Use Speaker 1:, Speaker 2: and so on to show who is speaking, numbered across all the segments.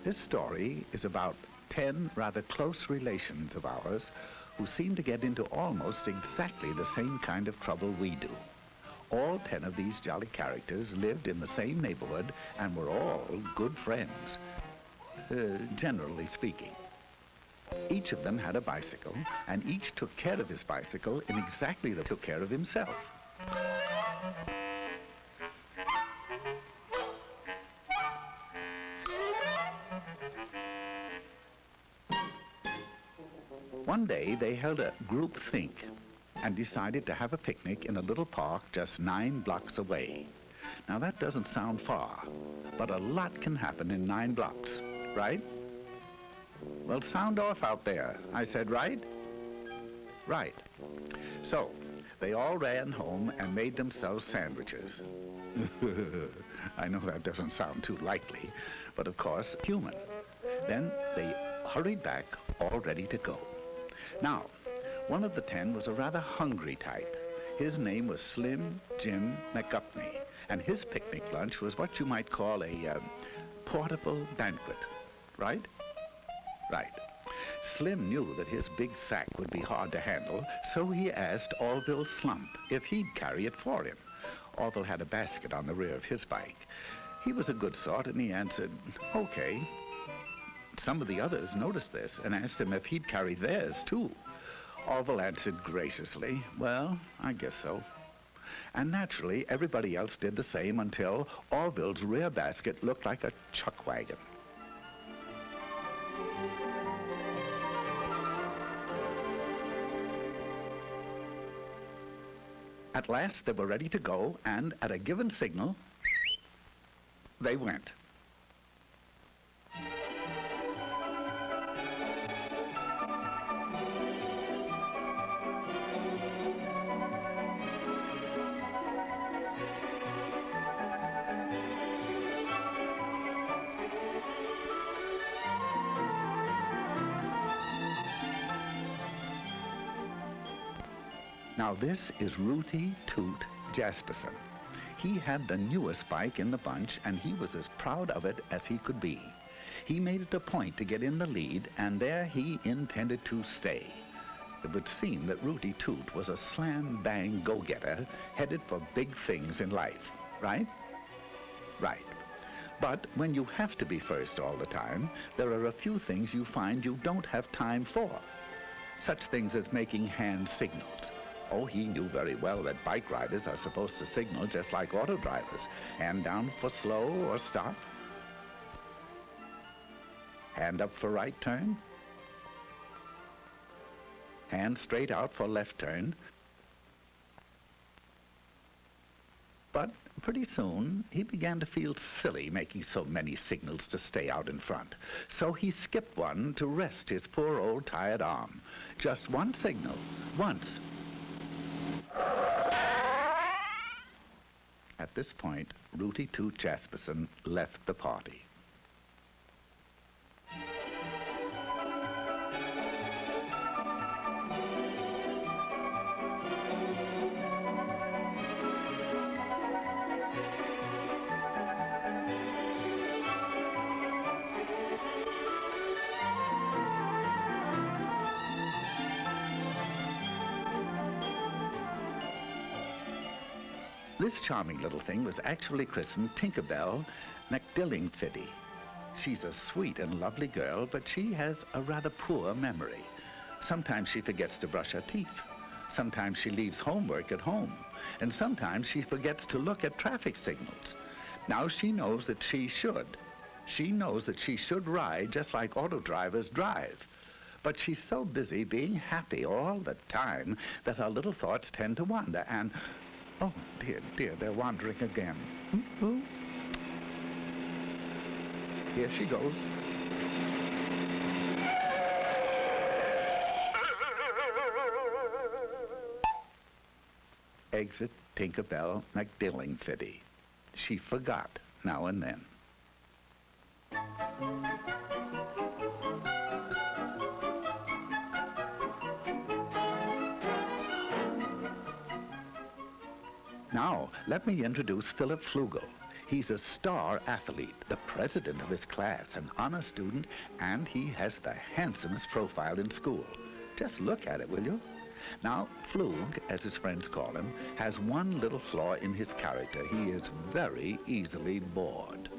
Speaker 1: This story is about 10 rather close relations of ours who seem to get into almost exactly the same kind of trouble we do. All 10 of these jolly characters lived in the same neighborhood and were all good friends, generally speaking. Each of them had a bicycle, and each took care of his bicycle in exactly the way he took care of himself. One day they held a group think and decided to have a picnic in a little park just 9 blocks away. Now that doesn't sound far, but a lot can happen in 9 blocks, right? Well, sound off out there. I said right? Right. So, they all ran home and made themselves sandwiches. I know that doesn't sound too likely, but of course, human. Then they hurried back, all ready to go. Now, one of the 10 was a rather hungry type. His name was Slim Jim McGupney, and his picnic lunch was what you might call a portable banquet, right? Right. Slim knew that his big sack would be hard to handle, so he asked Orville Slump if he'd carry it for him. Orville had a basket on the rear of his bike. He was a good sort, and he answered, okay. Some of the others noticed this and asked him if he'd carry theirs, too. Orville answered graciously, well, I guess so. And naturally, everybody else did the same until Orville's rear basket looked like a chuck wagon. At last, they were ready to go, and at a given signal, they went. Now this is Rooty Toot Jasperson. He had the newest bike in the bunch, and he was as proud of it as he could be. He made it a point to get in the lead, and there he intended to stay. It would seem that Rooty Toot was a slam-bang go-getter headed for big things in life, right? Right. But when you have to be first all the time, there are a few things you find you don't have time for. Such things as making hand signals. Oh, he knew very well that bike riders are supposed to signal just like auto drivers. Hand down for slow or stop. Hand up for right turn. Hand straight out for left turn. But pretty soon, he began to feel silly making so many signals to stay out in front. So he skipped one to rest his poor old tired arm. Just one signal, once. At this point, Rooty Toot Jasperson left the party. This charming little thing was actually christened Tinkerbell McDillingfiddy. She's a sweet and lovely girl, but she has a rather poor memory. Sometimes she forgets to brush her teeth. Sometimes she leaves homework at home. And sometimes she forgets to look at traffic signals. Now she knows that she should. She knows that she should ride just like auto drivers drive. But she's so busy being happy all the time that her little thoughts tend to wander and... Oh, dear, dear, they're wandering again. Ooh. Here she goes. Exit Tinkerbell McDillingfiddy. She forgot now and then. Now, let me introduce Philip Flugel. He's a star athlete, the president of his class, an honor student, and he has the handsomest profile in school. Just look at it, will you? Now, Flug, as his friends call him, has one little flaw in his character. He is very easily bored.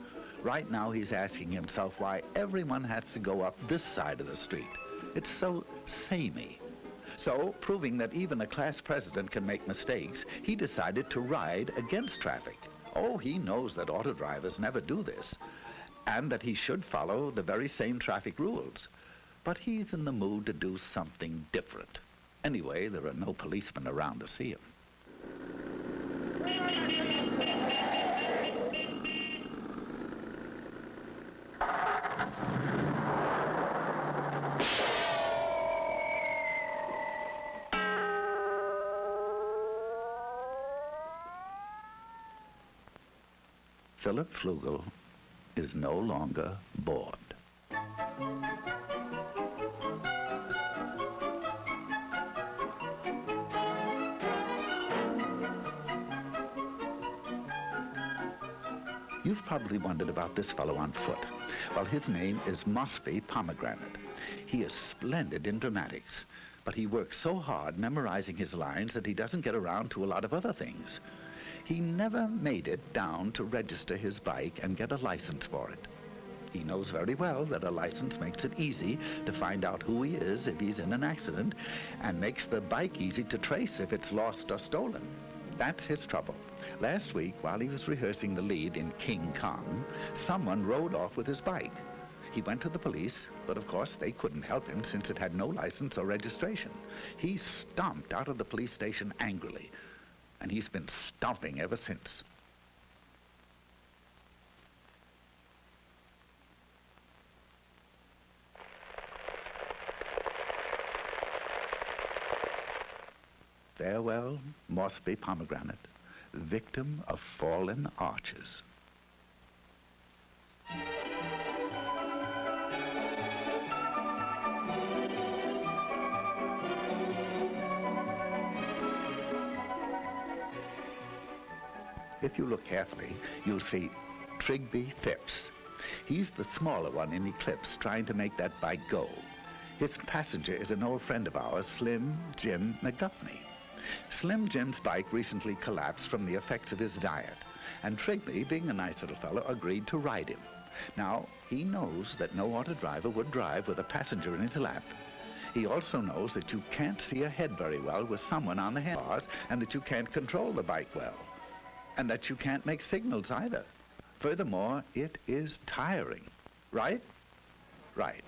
Speaker 1: Right now, he's asking himself why everyone has to go up this side of the street. It's so samey. So, proving that even a class president can make mistakes, he decided to ride against traffic. Oh, he knows that auto drivers never do this, and that he should follow the very same traffic rules. But he's in the mood to do something different. Anyway, there are no policemen around to see him. Philip Flugel is no longer bored. You've probably wondered about this fellow on foot. Well, his name is Mosby Pomegranate. He is splendid in dramatics, but he works so hard memorizing his lines that he doesn't get around to a lot of other things. He never made it down to register his bike and get a license for it. He knows very well that a license makes it easy to find out who he is if he's in an accident, and makes the bike easy to trace if it's lost or stolen. That's his trouble. Last week, while he was rehearsing the lead in King Kong, someone rode off with his bike. He went to the police, but of course they couldn't help him since it had no license or registration. He stomped out of the police station angrily, and he's been stomping ever since. Farewell, Mosby Pomegranate, victim of fallen arches. If you look carefully, you'll see Trigby Phipps. He's the smaller one in Eclipse, trying to make that bike go. His passenger is an old friend of ours, Slim Jim McDuffney. Slim Jim's bike recently collapsed from the effects of his diet, and Trigby, being a nice little fellow, agreed to ride him. Now, he knows that no auto driver would drive with a passenger in his lap. He also knows that you can't see ahead very well with someone on the handlebars, and that you can't control the bike well, and that you can't make signals either. Furthermore, it is tiring. Right? Right.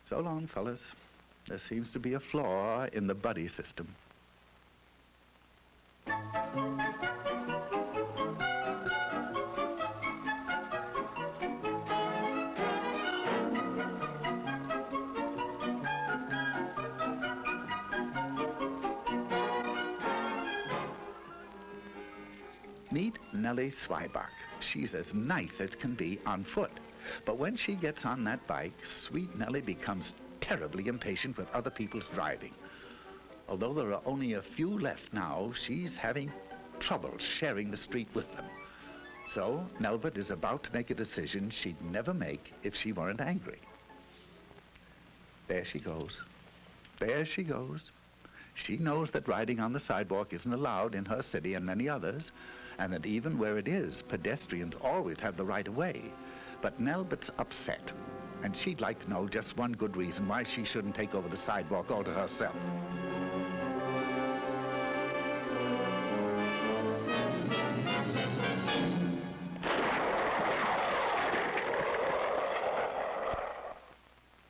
Speaker 1: So long, fellas. There seems to be a flaw in the buddy system. Meet Nellie Zweibach. She's as nice as can be on foot. But when she gets on that bike, sweet Nellie becomes terribly impatient with other people's driving. Although there are only a few left now, she's having trouble sharing the street with them. So Nelbert is about to make a decision she'd never make if she weren't angry. There she goes. There she goes. She knows that riding on the sidewalk isn't allowed in her city and many others, and that even where it is, pedestrians always have the right of way. But Nelbert's upset, and she'd like to know just one good reason why she shouldn't take over the sidewalk all to herself.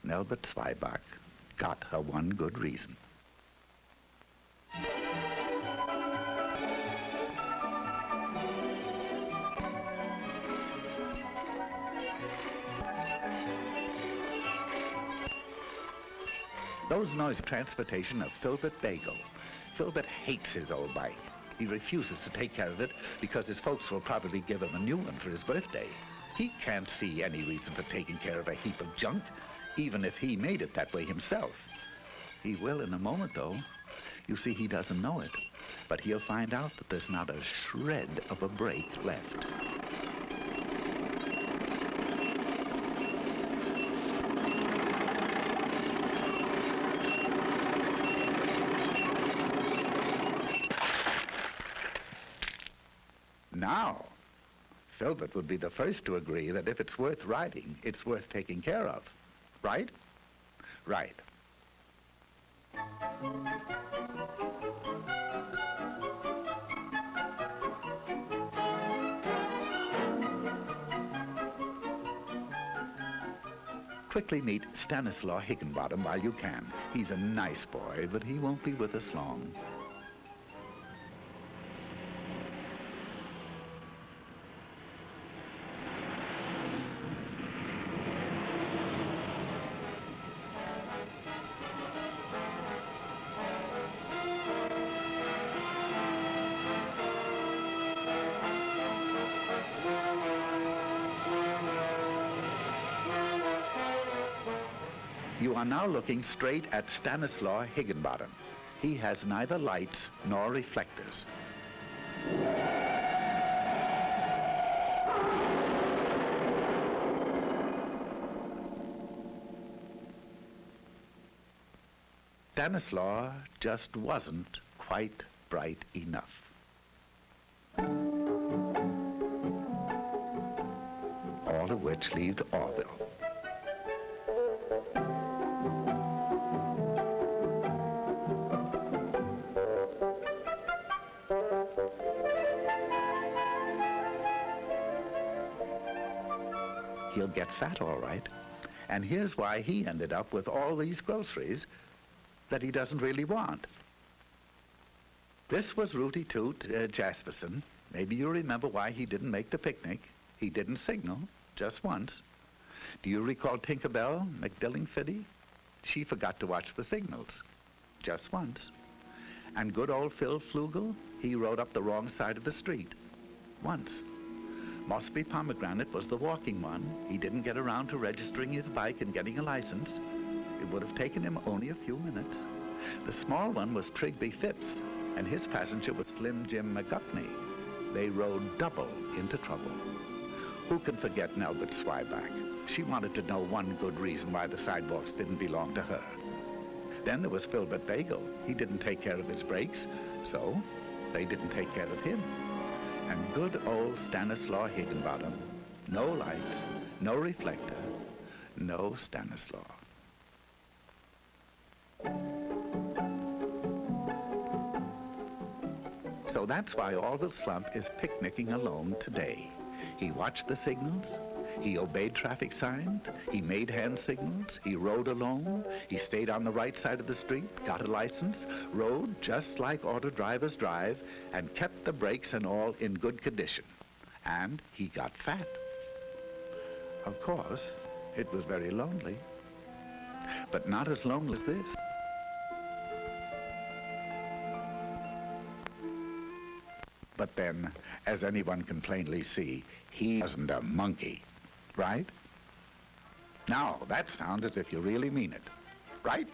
Speaker 1: Nelbert Zweibach got her one good reason. Suppose noise transportation of Filbert Bagel. Filbert hates his old bike. He refuses to take care of it because his folks will probably give him a new one for his birthday. He can't see any reason for taking care of a heap of junk, even if he made it that way himself. He will in a moment, though. You see, he doesn't know it, but he'll find out that there's not a shred of a brake left. Now, Filbert would be the first to agree that if it's worth riding, it's worth taking care of. Right? Right. Quickly meet Stanislaw Higginbottom while you can. He's a nice boy, but he won't be with us long. You are now looking straight at Stanislaw Higginbottom. He has neither lights nor reflectors. Stanislaw just wasn't quite bright enough. All of which leaves Orville. He'll get fat, all right. And here's why he ended up with all these groceries that he doesn't really want. This was Rooty Toot Jasperson. Maybe you remember why he didn't make the picnic. He didn't signal, just once. Do you recall Tinkerbell McDillingfiddy? She forgot to watch the signals, just once. And good old Phil Flugel, he rode up the wrong side of the street, once. Mossby Pomegranate was the walking one. He didn't get around to registering his bike and getting a license. It would have taken him only a few minutes. The small one was Trigby Phipps, and his passenger was Slim Jim McGupney. They rode double into trouble. Who can forget Nelbert Swyback? She wanted to know one good reason why the sidewalks didn't belong to her. Then there was Filbert Bagel. He didn't take care of his brakes, so they didn't take care of him. And good old Stanislaw Higginbottom. No lights, no reflector, no Stanislaw. So that's why Orville Slump is picnicking alone today. He watched the signals, he obeyed traffic signs, he made hand signals, he rode alone, he stayed on the right side of the street, got a license, rode just like auto drivers drive, and kept the brakes and all in good condition. And he got fat. Of course, it was very lonely, but not as lonely as this. But then, as anyone can plainly see, he wasn't a monkey, right? Now, that sounds as if you really mean it, right?